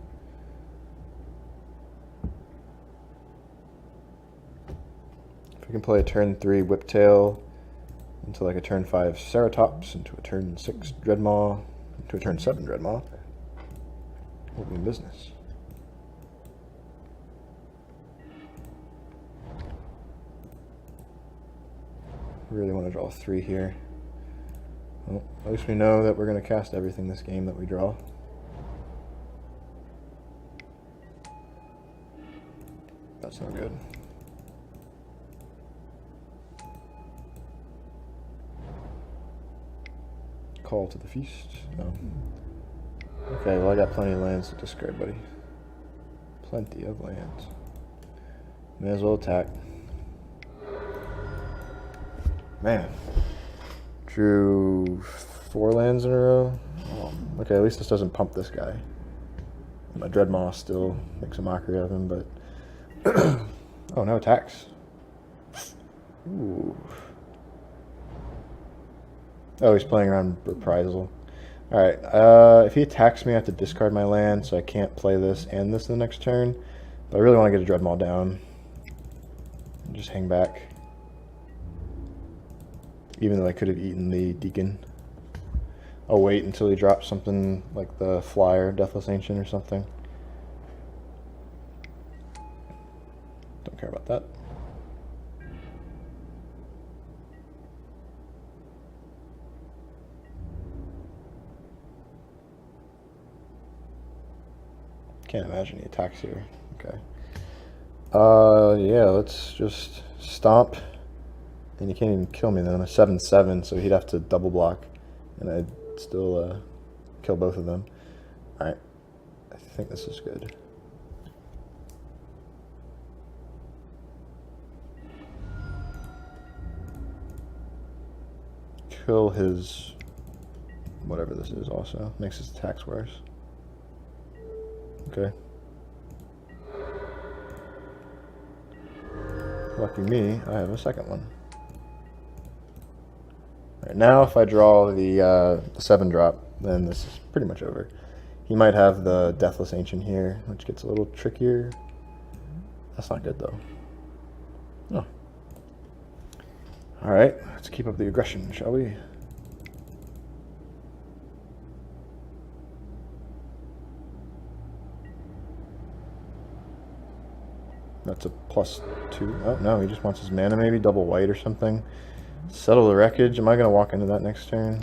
We can play a turn 3 Whiptail into like a turn 5 Ceratops, into a turn 6 Dreadmaw, into a turn 7 Dreadmaw. We'll be in business. Really want to draw 3 here. Well, at least we know that we're going to cast everything this game that we draw. That's not good. Call to the feast. No. Okay, well I got plenty of lands to discard, buddy. Plenty of lands. May as well attack. Man. Drew 4 lands in a row. Oh, okay, at least this doesn't pump this guy. My Dreadmaw still makes a mockery of him, but... oh, no attacks. Ooh. Oh, he's playing around reprisal. Alright, if he attacks me, I have to discard my land, so I can't play this and this the next turn. But I really want to get a Dreadmaw down. And just hang back. Even though I could have eaten the Deacon. I'll wait until he drops something like the Flyer, Deathless Ancient or something. Don't care about that. Can't imagine he attacks here. Okay. Yeah, let's just stomp. And he can't even kill me then. I'm a 7/7, so he'd have to double block. And I'd still kill both of them. Alright. I think this is good. Kill his whatever this is also. Makes his attacks worse. Okay. Lucky me, I have a second one. Alright, now if I draw the 7-drop, then this is pretty much over. He might have the Deathless Ancient here, which gets a little trickier. That's not good though. Oh. Alright, let's keep up the aggression, shall we? That's a +2. Oh, no, he just wants his mana, maybe double white or something. Settle the Wreckage. Am I going to walk into that next turn?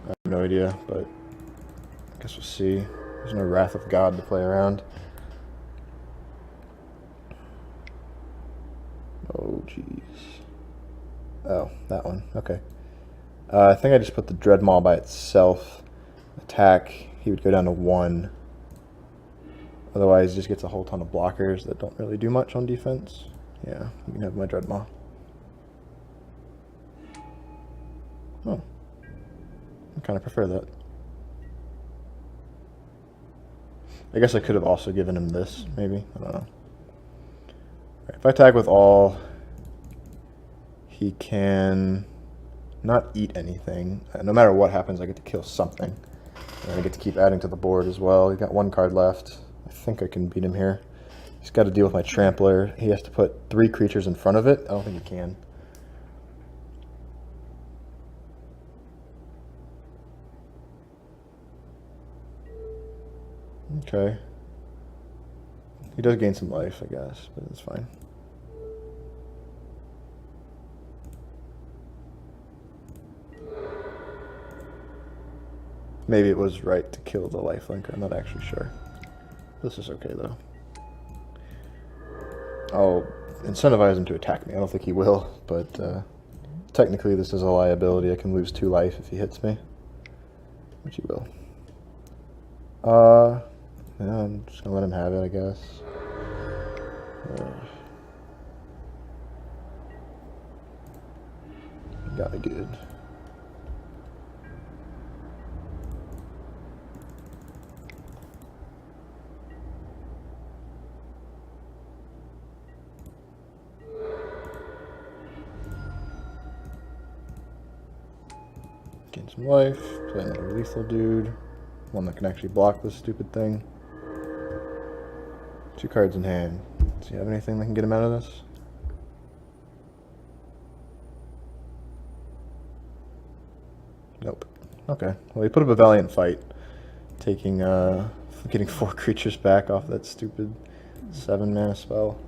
I have no idea, but I guess we'll see. There's no Wrath of God to play around. Oh, jeez. Oh, that one. Okay. I think I just put the Dreadmaw by itself. Attack. He would go down to 1. Otherwise, he just gets a whole ton of blockers that don't really do much on defense. Yeah, you can have my Dreadmaw. Oh. I kind of prefer that. I guess I could have also given him this, maybe. I don't know. Right, if I tag with all, he can not eat anything. No matter what happens, I get to kill something. And I get to keep adding to the board as well. He's got 1 card left. I think I can beat him here. He's got to deal with my Trampler. He has to put 3 creatures in front of it. I don't think he can. Okay. He does gain some life, I guess, but it's fine. Maybe it was right to kill the lifelinker. I'm not actually sure. This is okay, though. I'll incentivize him to attack me. I don't think he will, but technically this is a liability. I can lose 2 life if he hits me, which he will. Yeah, I'm just gonna let him have it, I guess. Got me good. Gain some life, play another lethal dude. One that can actually block this stupid thing. 2 cards in hand. Does he have anything that can get him out of this? Nope. Okay. Well, he put up a valiant fight, taking getting 4 creatures back off that stupid 7-mana spell.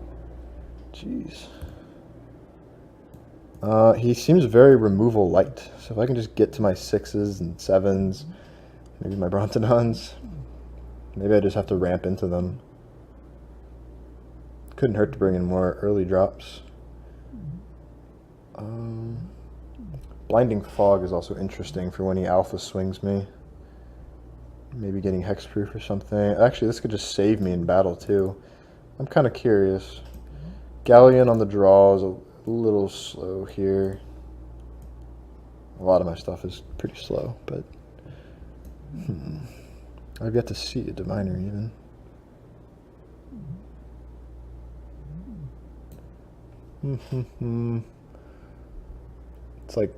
Jeez. He seems very removal light. So if I can just get to my 6s and 7s, maybe my Brontodons, maybe I just have to ramp into them. Couldn't hurt to bring in more early drops. Blinding Fog is also interesting for when he alpha swings me. Maybe getting hexproof or something. Actually, this could just save me in battle too. I'm kind of curious. Galleon on the draw is a little slow here. A lot of my stuff is pretty slow, but I've yet to see a Diviner even. It's like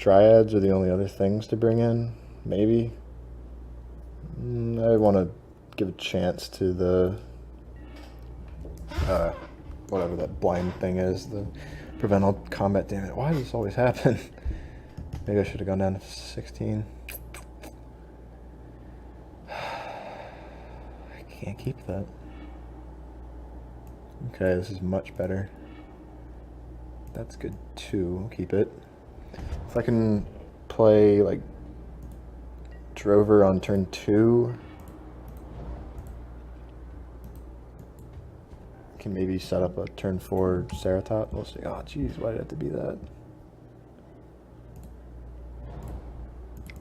Dryads are the only other things to bring in, maybe. I want to give a chance to the whatever that blind thing is, the prevent all combat damage. Why does this always happen? Maybe I should have gone down to 16. I can't keep that. Okay, this is much better. That's good too. Keep it. If I can play like Drover on turn 2, I can maybe set up a turn 4 Ceratop. We'll see. Oh, jeez, why did it have to be that?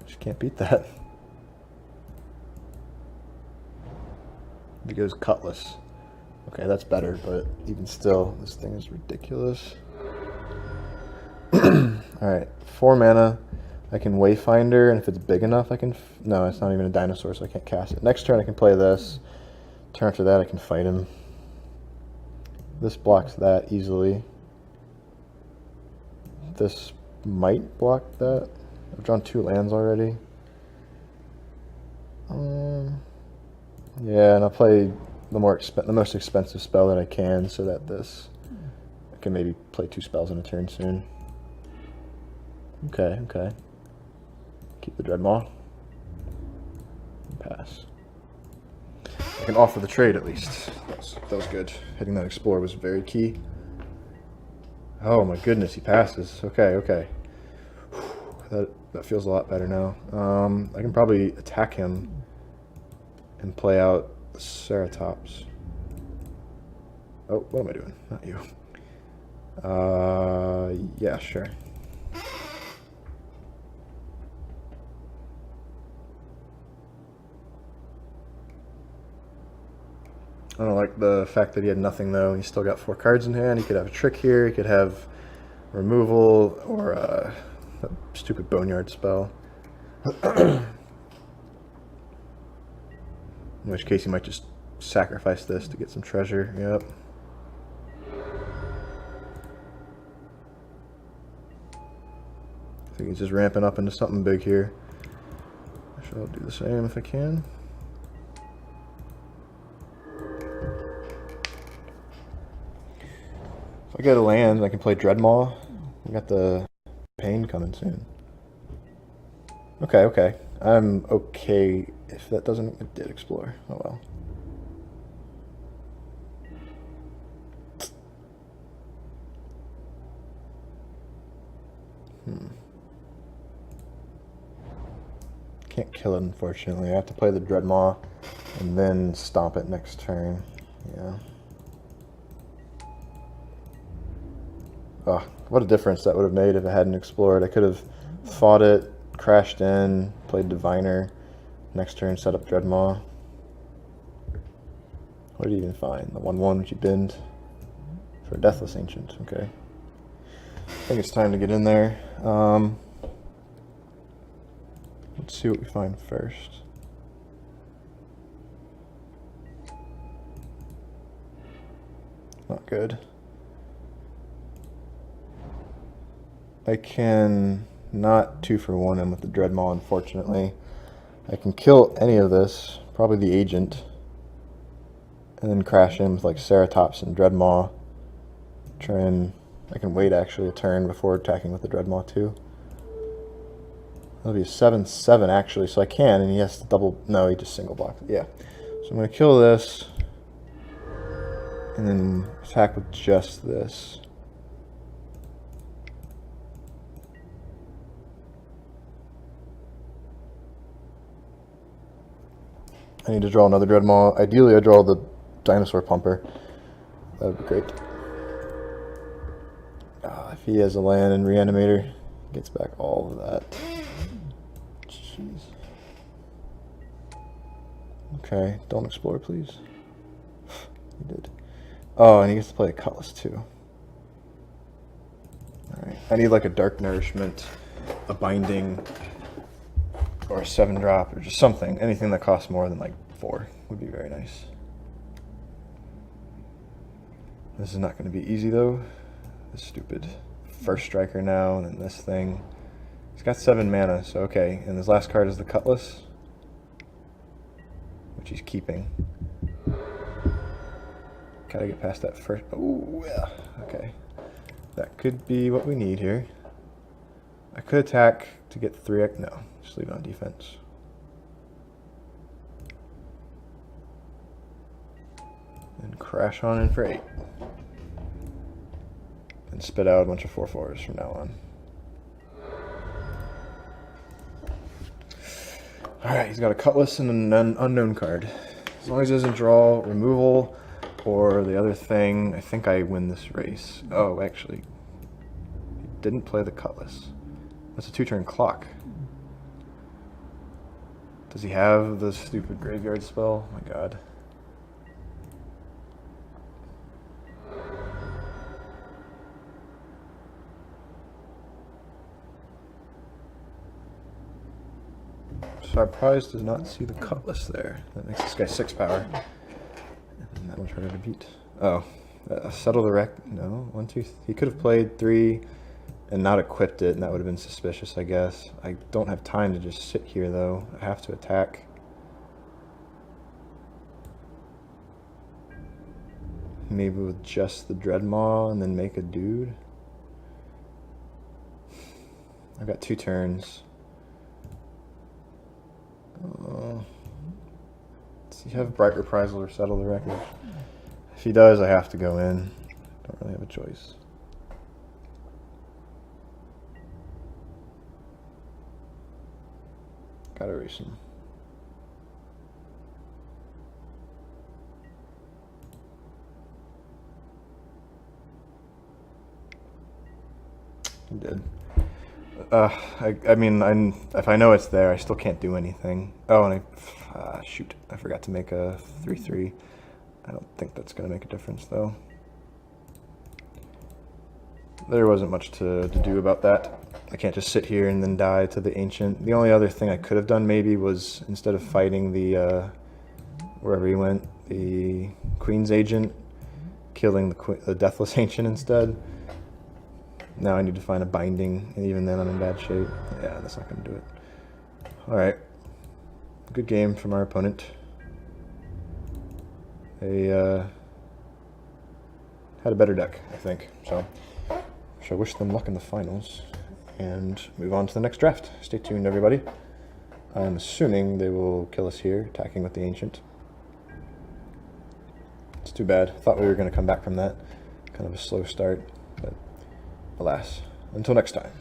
Just can't beat that. He goes Cutlass. Okay, that's better, but even still, this thing is ridiculous. Alright, 4 mana. I can Wayfinder, and if it's big enough, I can... no, it's not even a dinosaur, so I can't cast it. Next turn, I can play this. Turn after that, I can fight him. This blocks that easily. This might block that. I've drawn 2 lands already. Yeah, and I'll play the most expensive spell that I can, so that I can maybe play 2 spells in a turn soon. Okay, okay. Keep the Dreadmaw. Pass. I can offer the trade at least. That was good. Hitting that Explorer was very key. Oh my goodness, he passes. Okay, okay. That feels a lot better now. I can probably attack him and play out the Ceratops. Oh, what am I doing? Not you. Yeah, sure. I don't like the fact that he had nothing, though. He's still got 4 cards in hand. He could have a trick here. He could have removal or a stupid Boneyard spell. In which case he might just sacrifice this to get some treasure. Yep. I think he's just ramping up into something big here. I shall do the same if I can. If I get a land, I can play Dreadmaw. We got the pain coming soon. Okay, okay. I'm okay if that doesn't... It did explore. Oh well. Can't kill it, unfortunately. I have to play the Dreadmaw and then stomp it next turn. Yeah. Oh, what a difference that would have made if it hadn't explored. I could have fought it, crashed in, played Diviner. Next turn, set up Dreadmaw. What did you even find? The 1/1 which you binned for a Deathless Ancient. Okay. I think it's time to get in there. Let's see what we find first. Not good. I can not 2-for-1 him with the Dreadmaw, unfortunately. I can kill any of this, probably the Agent, and then crash him with like Ceratops and Dreadmaw. Try and... I can wait actually a turn before attacking with the Dreadmaw too. That'll be a 7/7 actually, so I can, and he has to double... No, he just single blocks it. Yeah. So I'm going to kill this, and then attack with just this. I need to draw another Dreadmaw. Ideally, I draw the Dinosaur Pumper. That would be great. If he has a land and Reanimator, he gets back all of that. Jeez. Okay, don't explore, please. He did. Oh, and he gets to play a Cutlass, too. Alright, I need like a Dark Nourishment, a Binding, or a 7-drop, or just something. Anything that costs more than like 4 would be very nice. This is not going to be easy though. This stupid First Striker now, and then this thing. He's got 7 mana, so okay. And his last card is the Cutlass, which he's keeping. Gotta get past that first. Oh, yeah. Okay. That could be what we need here. I could attack to get 3. No, just leave it on defense. And crash on in for 8. And spit out a bunch of 4/4s from now on. Alright, he's got a Cutlass and an unknown card. As long as he doesn't draw removal or the other thing, I think I win this race. Oh, actually, he didn't play the Cutlass. That's a 2-turn clock. Does he have the stupid graveyard spell? Oh my god. Surprise does not see the Cutlass there. That makes this guy 6 power. And that one's harder to beat. Oh, settle the wreck. No, 1, 2. He could have played 3 and not equipped it, and that would have been suspicious, I guess. I don't have time to just sit here, though. I have to attack. Maybe with just the Dreadmaw and then make a dude. I've got 2 turns. Does he have Bright Reprisal or Settle the Wreckage? If he does, I have to go in. Don't really have a choice. Gotta erase him. He did. I mean, if I know it's there, I still can't do anything. Oh, and shoot, I forgot to make a 3/3. I don't think that's going to make a difference, though. There wasn't much to do about that. I can't just sit here and then die to the Ancient. The only other thing I could have done maybe was, instead of fighting the, wherever he went, the Queen's Agent, killing the Deathless Ancient instead. Now I need to find a binding, and even then I'm in bad shape. Yeah, that's not going to do it. Alright. Good game from our opponent. They had a better deck, I think. So, I wish them luck in the finals, and move on to the next draft. Stay tuned, everybody. I'm assuming they will kill us here, attacking with the Ancient. It's too bad. I thought we were going to come back from that. Kind of a slow start, but alas. Until next time.